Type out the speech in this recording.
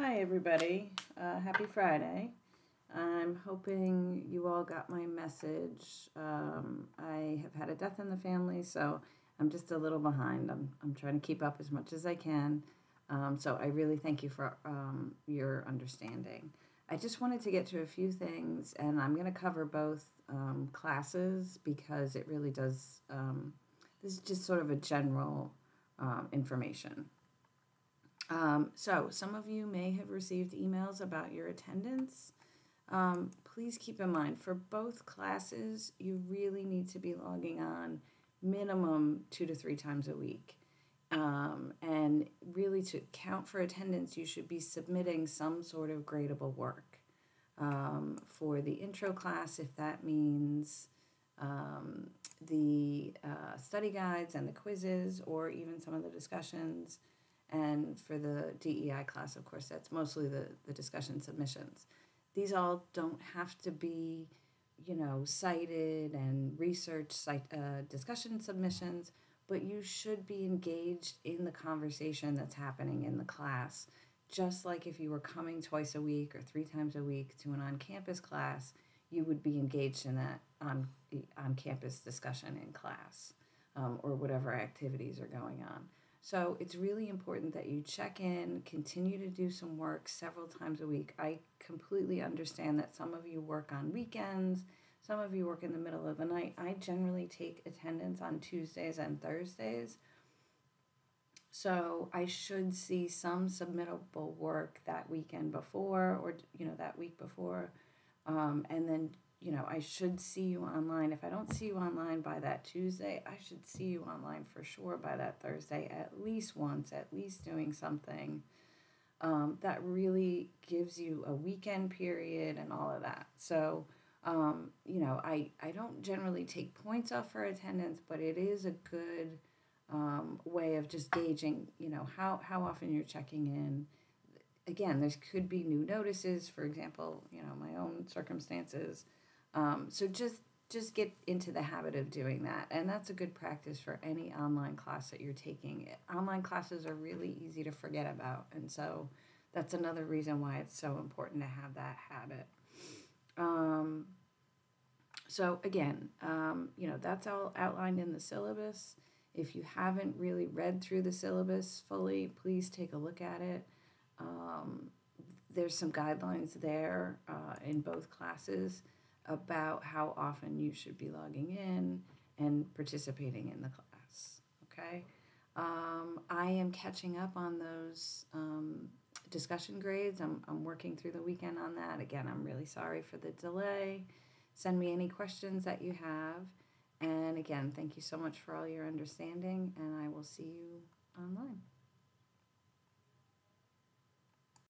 Hi, everybody. Happy Friday. I'm hoping you all got my message. I have had a death in the family, so I'm just a little behind. I'm trying to keep up as much as I can. So I really thank you for your understanding. I just wanted to get to a few things, and I'm going to cover both classes because it really does. This is just sort of a general information. So some of you may have received emails about your attendance. Please keep in mind, for both classes, you really need to be logging on minimum 2 to 3 times a week. And really to count for attendance, you should be submitting some sort of gradable work. For the intro class, if that means the study guides and the quizzes, or even some of the discussions. And for the DEI class, of course, that's mostly the discussion submissions. These all don't have to be, cited and research discussion submissions, but you should be engaged in the conversation that's happening in the class. Just like if you were coming twice a week or 3 times a week to an on-campus class, you would be engaged in that on-campus discussion in class, or whatever activities are going on. So it's really important that you check in, continue to do some work several times a week. I completely understand that some of you work on weekends, some of you work in the middle of the night. I generally take attendance on Tuesdays and Thursdays. So I should see some submittable work that weekend before, or that week before. And then I should see you online. If I don't see you online by that Tuesday, I should see you online for sure by that Thursday, at least once, at least doing something that really gives you a weekend period and all of that. So, I don't generally take points off for attendance, but it is a good way of just gauging, how often you're checking in. Again, there could be new notices, for example, my own circumstances. So just get into the habit of doing that. And that's a good practice for any online class that you're taking. Online classes are really easy to forget about. And so that's another reason why it's so important to have that habit. So again, that's all outlined in the syllabus. If you haven't really read through the syllabus fully, please take a look at it. There's some guidelines there in both classes about how often you should be logging in and participating in the class, okay? I am catching up on those discussion grades. I'm working through the weekend on that. Again, I'm really sorry for the delay. Send me any questions that you have. And again, thank you so much for all your understanding, and I will see you online.